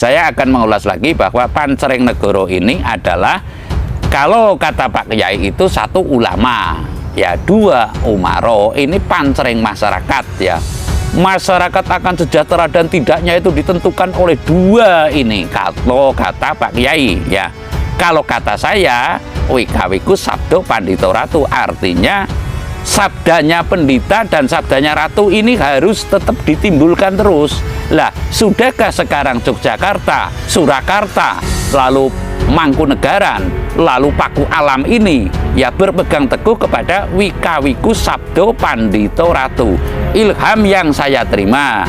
Saya akan mengulas lagi bahwa Pancering Negoro ini adalah, kalau kata Pak Kiai itu satu ulama, ya dua umaro, ini pancering masyarakat ya. Masyarakat akan sejahtera dan tidaknya itu ditentukan oleh dua ini, kalau kata Pak Kiai ya. Kalau kata saya, wikawiku sabdo pandito ratu, artinya sabdanya pendita dan sabdanya ratu ini harus tetap ditimbulkan terus. Lah, sudahkah sekarang Yogyakarta, Surakarta, lalu Mangkunegaran, lalu Paku Alam ini ya berpegang teguh kepada wikawiku sabdo pandito ratu. Ilham yang saya terima,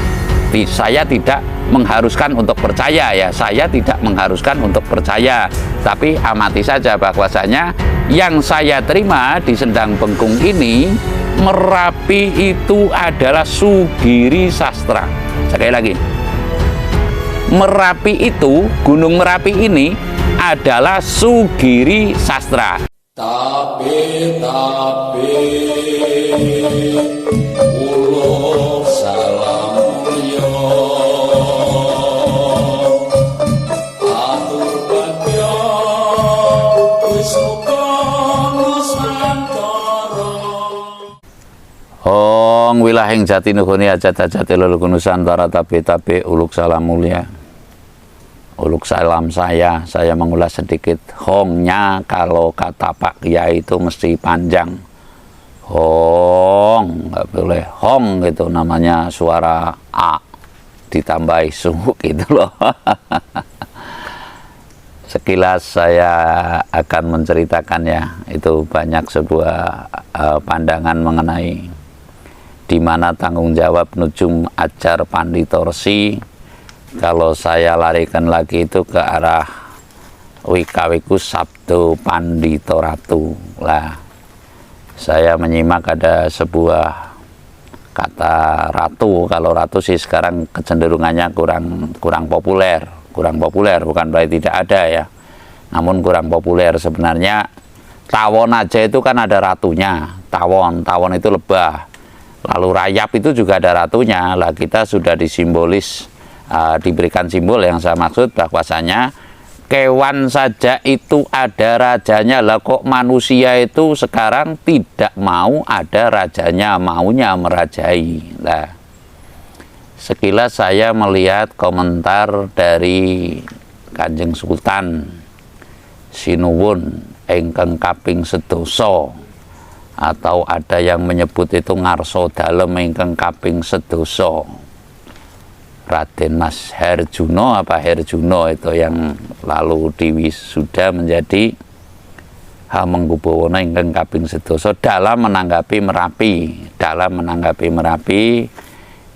saya tidak mengharuskan untuk percaya ya, saya tidak mengharuskan untuk percaya, tapi amati saja bahwasanya yang saya terima di Sendang Bengkung ini, Merapi itu adalah Sugiri Sastra. Sekali lagi, Merapi itu, Gunung Merapi ini adalah Sugiri Sastra. Tapi uluk salam mulya atur badya wis nusantara. Hong wilahing jati nuhuni ajat-ajati luluku Nusantara, tapi uluk salam mulia. Uluk salam saya mengulas sedikit. Hongnya kalau kata Pak Kiai itu mesti panjang. Hong, nggak boleh hong gitu, namanya suara A ditambahi su gitu loh. Sekilas saya akan menceritakan ya, itu banyak sebuah pandangan mengenai di mana tanggung jawab Nujum Ajar Pandito Resi. Kalau saya larikan lagi itu ke arah wikawiku sabdo pandito ratu lah. Saya menyimak ada sebuah kata ratu. Kalau ratu sih sekarang kecenderungannya kurang populer, bukan berarti tidak ada ya, namun kurang populer. Sebenarnya tawon aja itu kan ada ratunya, tawon itu lebah, lalu rayap itu juga ada ratunya lah. Kita sudah disimbolis, diberikan simbol yang saya maksud bahwasanya kewan saja itu ada rajanya. Lah kok manusia itu sekarang tidak mau ada rajanya, maunya merajai. Lah, sekilas saya melihat komentar dari Kanjeng Sultan Sinuwun ingkang kaping sedoso, atau ada yang menyebut itu ngarso dalem ingkang kaping sedoso, Raden Mas Herjuno itu yang lalu diwisuda menjadi Hamengkubuwono ingkang kaping sedoso dalam menanggapi Merapi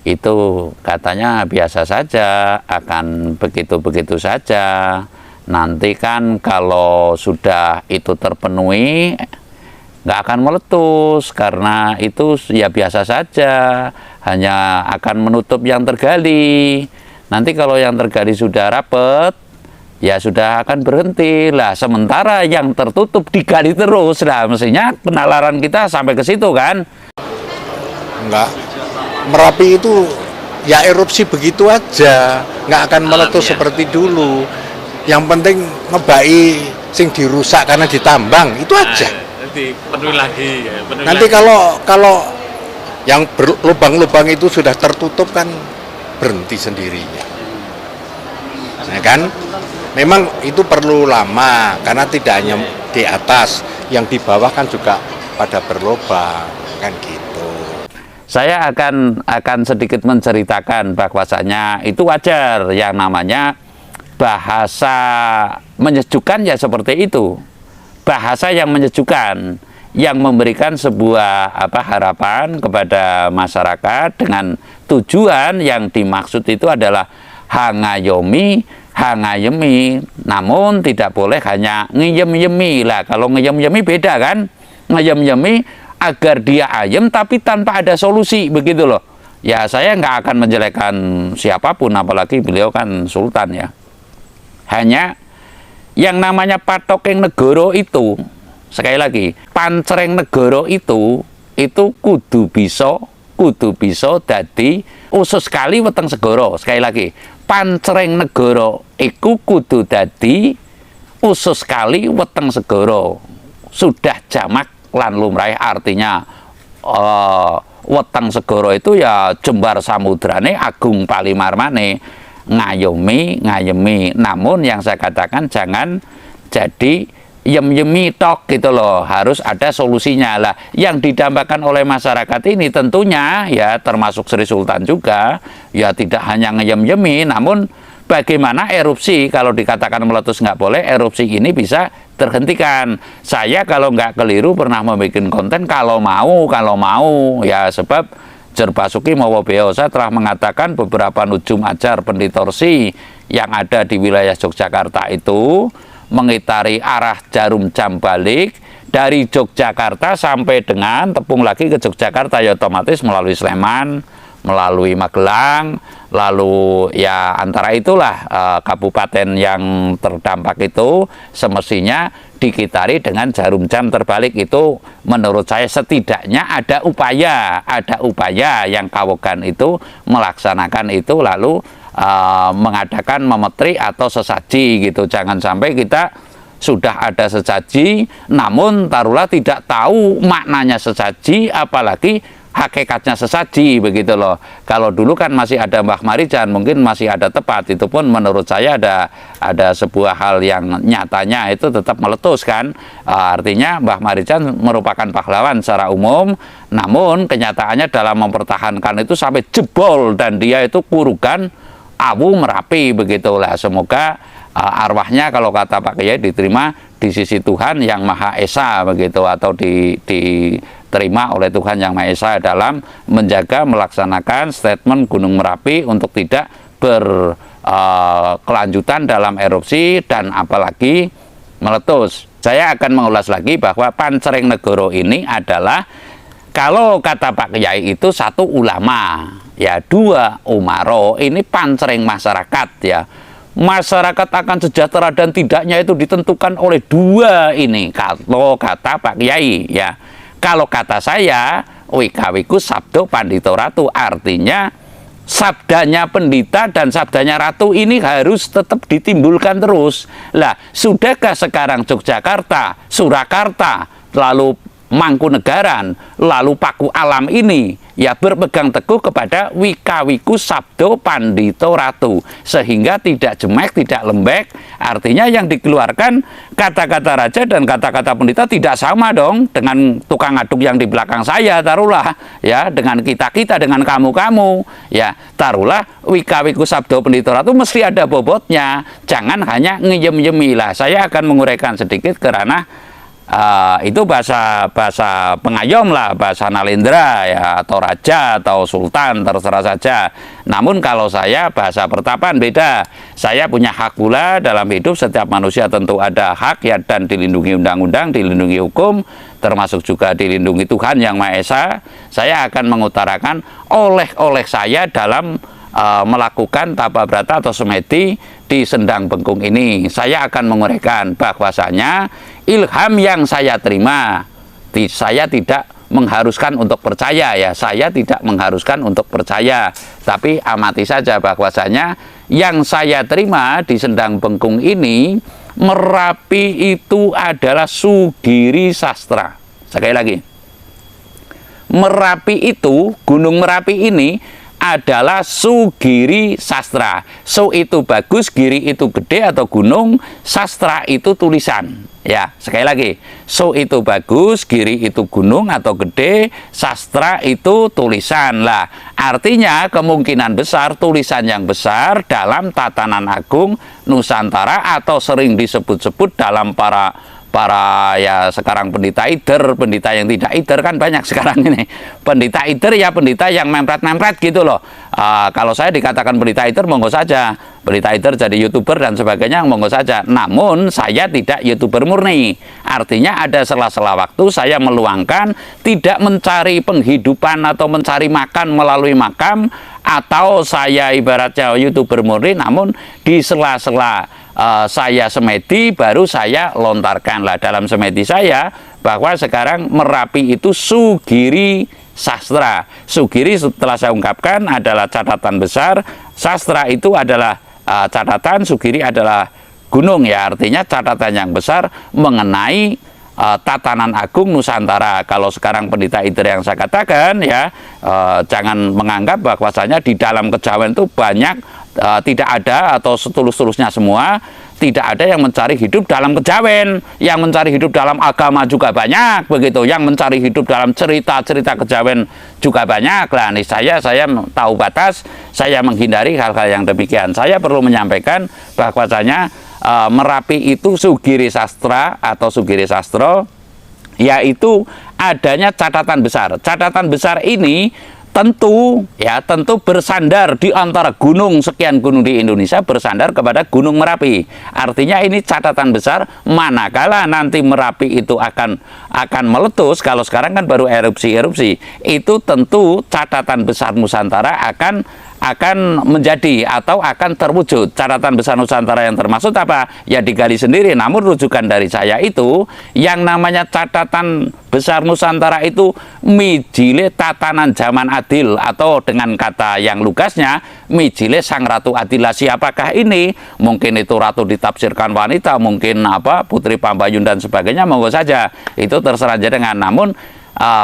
itu katanya biasa saja, akan begitu-begitu saja. Nanti kan kalau sudah itu terpenuhi nggak akan meletus, karena itu ya biasa saja, hanya akan menutup yang tergali. Nanti kalau yang tergali sudah rapet, ya sudah akan berhenti lah. Sementara yang tertutup digali terus, lah mestinya penalaran kita sampai ke situ kan? Enggak, Merapi itu ya erupsi begitu aja, nggak akan meletus seperti dulu. Yang penting ngebai sing dirusak karena ditambang, itu aja. Penuhi lagi ya, nanti kalau yang lubang-lubang itu sudah tertutup kan berhenti sendirinya ya kan. Memang itu perlu lama karena tidak hanya di atas, yang di bawah kan juga pada berlubang kan gitu. Saya akan sedikit menceritakan bahwasanya itu wajar, yang namanya bahasa menyejukkan ya seperti itu. Bahasa yang menyejukkan, yang memberikan sebuah harapan kepada masyarakat dengan tujuan yang dimaksud itu adalah hangayemi, namun tidak boleh hanya ngeyem-yemi lah. Kalau ngeyem-yemi beda kan, ngeyem-yemi agar dia ayem tapi tanpa ada solusi, begitu loh. Ya saya nggak akan menjelekkan siapapun, apalagi beliau kan sultan ya. Hanya yang namanya Pancering Negoro itu, sekali lagi, Pancering Negoro itu kudu bisa kudu bisa dadi usus kali weteng segara. Sekali lagi, pancering negara iku kudu dadi usus kali weteng segara. Sudah jamak lan lumrah, artinya weteng segara itu ya jembar samudrane, agung palimarmane, ngayemi. Namun yang saya katakan jangan jadi yem-yemi tok gitu loh, harus ada solusinya lah. Yang didambakan oleh masyarakat ini tentunya ya termasuk Sri Sultan juga ya tidak hanya ngeyem-yemi, namun bagaimana erupsi, kalau dikatakan meletus nggak boleh, erupsi ini bisa terhentikan. Saya kalau nggak keliru pernah membuat konten kalau mau ya, sebab Jer Basuki Mawa Beosa telah mengatakan beberapa nujum ajar penditorsi yang ada di wilayah Yogyakarta itu mengitari arah jarum jam balik dari Yogyakarta sampai dengan tepung lagi ke Yogyakarta, ya otomatis melalui Sleman, melalui Magelang, lalu ya antara itulah kabupaten yang terdampak itu semestinya dikitari dengan jarum jam terbalik. Itu menurut saya setidaknya ada upaya yang Kawogan itu melaksanakan itu, lalu mengadakan memetri atau sesaji gitu. Jangan sampai kita sudah ada sesaji namun taruhlah tidak tahu maknanya sesaji, apalagi hakikatnya sesaji begitu loh. Kalau dulu kan masih ada Mbah Marijan, mungkin masih ada tepat, itu pun menurut saya ada sebuah hal yang nyatanya itu tetap meletus kan. Artinya Mbah Marijan merupakan pahlawan secara umum, namun kenyataannya dalam mempertahankan itu sampai jebol dan dia itu kurugan awu Merapi begitulah. Semoga arwahnya kalau kata Pak Kiai diterima di sisi Tuhan yang Maha Esa begitu, atau diterima oleh Tuhan yang Maha Esa dalam menjaga melaksanakan statement Gunung Merapi untuk tidak berkelanjutan dalam erupsi dan apalagi meletus. Saya akan mengulas lagi bahwa Pancering Negoro ini adalah, kalau kata Pak Kiai itu satu ulama, ya dua umaro, ini pancering masyarakat ya. Masyarakat akan sejahtera dan tidaknya itu ditentukan oleh dua ini, kalau kata Pak Kiai ya. Kalau kata saya, wikawiku sabdo pandito ratu, artinya sabdanya pendita dan sabdanya ratu ini harus tetap ditimbulkan terus. Lah, sudahkah sekarang Yogyakarta, Surakarta, lalu Mangkunegaran, lalu Paku Alam ini ya berpegang teguh kepada wikawiku sabdo pandito ratu, sehingga tidak jemek, tidak lembek. Artinya yang dikeluarkan kata-kata raja dan kata-kata pendeta tidak sama dong dengan tukang aduk yang di belakang saya, taruhlah ya, dengan kita-kita, dengan kamu-kamu ya, taruhlah wikawiku sabdo pandito ratu mesti ada bobotnya, jangan hanya ngeyem-yemi lah. Saya akan menguraikan sedikit karena itu bahasa pengayom lah, bahasa Nalendra ya, atau raja atau sultan, terserah saja. Namun kalau saya bahasa pertapaan beda. Saya punya hak pula dalam hidup, setiap manusia tentu ada hak ya, dan dilindungi undang-undang, dilindungi hukum, termasuk juga dilindungi Tuhan yang Maha Esa. Saya akan mengutarakan oleh saya dalam melakukan tapa brata atau semedi di Sendang Bengkung ini. Saya akan menguraikan bahwasanya ilham yang saya terima, saya tidak mengharuskan untuk percaya ya, saya tidak mengharuskan untuk percaya, tapi amati saja bahwasanya yang saya terima di Sendang Bengkung ini, Merapi itu adalah Sugiri Sastra. Sekali lagi, Merapi itu, Gunung Merapi ini adalah Sugiri Sastra. So itu bagus, giri itu gede atau gunung, sastra itu tulisan. Ya, sekali lagi. So itu bagus, giri itu gunung atau gede, sastra itu tulisan. Lah, artinya kemungkinan besar tulisan yang besar dalam tatanan agung Nusantara, atau sering disebut-sebut dalam para ya sekarang pendeta ider, pendeta yang tidak ider kan banyak sekarang ini. Pendeta ider ya pendeta yang mempret-mempret gitu loh. Kalau saya dikatakan pendeta ider, monggo saja. Pendeta ider jadi YouTuber dan sebagainya, monggo saja. Namun saya tidak YouTuber murni. Artinya ada sela-sela waktu saya meluangkan, tidak mencari penghidupan atau mencari makan melalui makam, atau saya ibaratnya YouTuber murni, namun di sela-sela saya semedi baru saya lontarkan lah dalam semedi saya bahwa sekarang Merapi itu Sugiri sastra. Sugiri setelah saya ungkapkan adalah catatan besar, sastra itu adalah catatan, sugiri adalah gunung ya, artinya catatan yang besar mengenai tatanan agung Nusantara. Kalau sekarang Pendeta Idra yang saya katakan ya, jangan menganggap bahwasanya di dalam kejawen itu banyak tidak ada atau setulus-tulusnya semua. Tidak ada yang mencari hidup dalam kejawen, yang mencari hidup dalam agama juga banyak begitu, yang mencari hidup dalam cerita-cerita kejawen juga banyak. Lah, nih saya tahu batas, saya menghindari hal-hal yang demikian. Saya perlu menyampaikan bahwasanya Merapi itu sugiri sastra atau sugiri sastro, yaitu adanya catatan besar. Catatan besar ini tentu bersandar di antara gunung, sekian gunung di Indonesia bersandar kepada Gunung Merapi. Artinya ini catatan besar, manakala nanti Merapi itu akan meletus. Kalau sekarang kan baru erupsi, itu tentu catatan besar Nusantara akan menjadi atau akan terwujud. Catatan besar Nusantara yang termaksud apa? Ya digali sendiri, namun rujukan dari saya itu yang namanya catatan besar Nusantara itu mijile tatanan zaman adil, atau dengan kata yang lugasnya mijile sang Ratu Adila. Siapakah ini? Mungkin itu ratu ditafsirkan wanita, mungkin Putri Pambayun dan sebagainya, monggo saja, itu terserah jenengan. Namun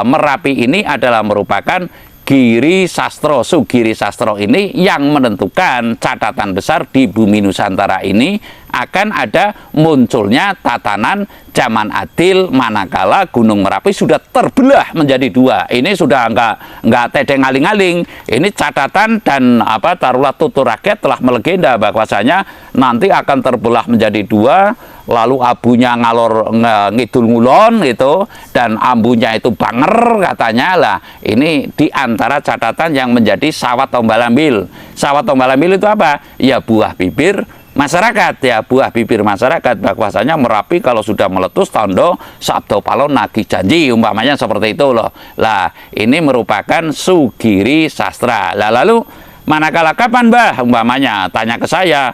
Merapi ini adalah merupakan Giri Sastro, Sugiri Sastro ini yang menentukan catatan besar di bumi Nusantara ini akan ada munculnya tatanan zaman adil manakala Gunung Merapi sudah terbelah menjadi dua. Ini sudah nggak tedeng aling-aling. Ini catatan dan taruhlah tutur rakyat telah melegenda bahwasanya nanti akan terbelah menjadi dua, lalu abunya ngalor ngidul ngulon gitu, dan ambunya itu banger katanya. Lah, ini di antara catatan yang menjadi sawat ombal-ambil. Sawat ombal-ambil itu apa? Ya buah bibir masyarakat, ya buah bibir masyarakat bahwasanya Merapi kalau sudah meletus tondo sabdo palon nagih janji, umpamanya seperti itu loh. Lah, ini merupakan sugiri sastra. Lah, lalu manakala kapan Mbah umpamanya tanya ke saya,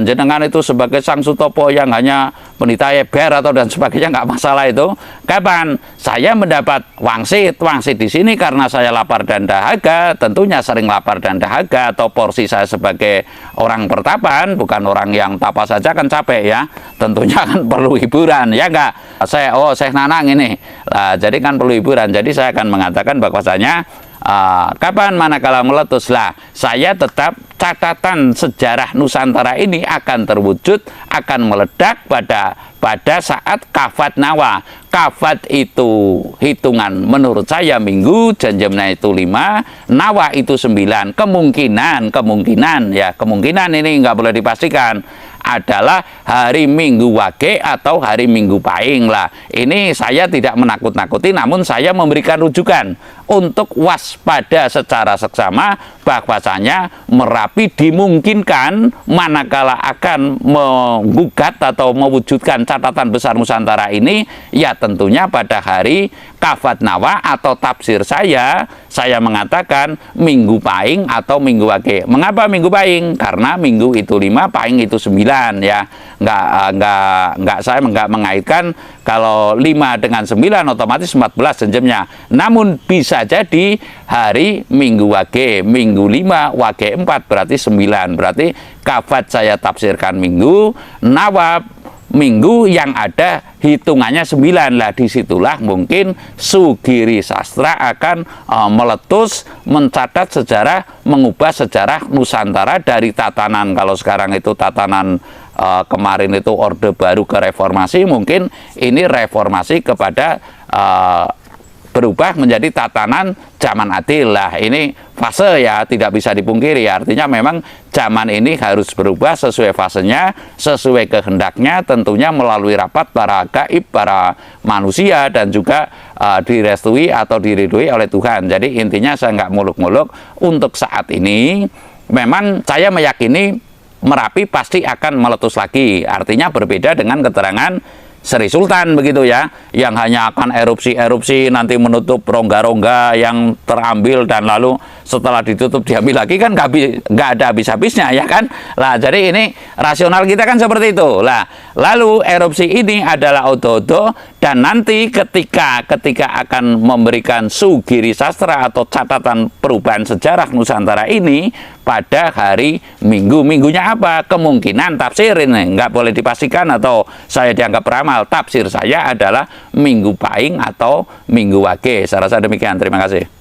jenengan itu sebagai sang Sutopo yang hanya penita eber atau dan sebagainya, nggak masalah itu. Kapan saya mendapat wangsit di sini karena saya lapar dan dahaga, tentunya sering lapar dan dahaga, atau porsi saya sebagai orang pertapan, bukan orang yang tapa saja kan capek ya, tentunya kan perlu hiburan ya nggak. Saya Nanang ini, jadi kan perlu hiburan. Jadi saya akan mengatakan bahwasanya kapan manakala meletus, lah saya tetap catatan sejarah Nusantara ini akan terwujud, akan meledak pada saat kafat nawa. Kafat itu hitungan menurut saya minggu, janjemnya itu 5, nawa itu 9. Kemungkinan ini nggak boleh dipastikan, adalah hari Minggu Wage atau hari Minggu Pahing. Lah, ini saya tidak menakut-nakuti, namun saya memberikan rujukan untuk waspada secara seksama bahwasanya Merapi dimungkinkan manakala akan menggugat atau mewujudkan catatan besar Nusantara ini, ya tentunya pada hari Kafat Nawa atau tafsir saya mengatakan Minggu Pahing atau Minggu Wage. Mengapa Minggu Pahing? Karena Minggu itu 5, Pahing itu 9 ya. Saya nggak mengaitkan kalau 5 dengan 9 otomatis 14 jenjemnya. Namun bisa jadi hari Minggu Wage, Minggu 5, Wage 4 berarti 9. Berarti Kafat saya tafsirkan Minggu, Nawa Minggu yang ada hitungannya 9. Lah, disitulah mungkin sugiri sastra akan meletus, mencatat sejarah, mengubah sejarah Nusantara dari tatanan, kalau sekarang itu tatanan kemarin itu Orde Baru ke Reformasi, mungkin ini reformasi kepada berubah menjadi tatanan zaman adil. Lah, ini fase ya, tidak bisa dipungkiri. Artinya memang zaman ini harus berubah sesuai fasenya, sesuai kehendaknya, tentunya melalui rapat para gaib, para manusia, dan juga direstui atau diridhoi oleh Tuhan. Jadi intinya saya nggak muluk-muluk. Untuk saat ini memang saya meyakini Merapi pasti akan meletus lagi. Artinya berbeda dengan keterangan Sri Sultan begitu ya, yang hanya akan erupsi-erupsi nanti menutup rongga-rongga yang terambil dan lalu setelah ditutup diambil lagi kan nggak ada habis-habisnya ya kan. Lah jadi ini rasional kita kan seperti itu. Lah lalu erupsi ini adalah odo-odo, dan nanti ketika akan memberikan sugiri sastra atau catatan perubahan sejarah Nusantara ini pada hari Minggunya apa? Kemungkinan tafsir ini nggak boleh dipastikan atau saya dianggap beramal. Tafsir saya adalah Minggu Pahing atau Minggu Wage. Saya rasa demikian. Terima kasih.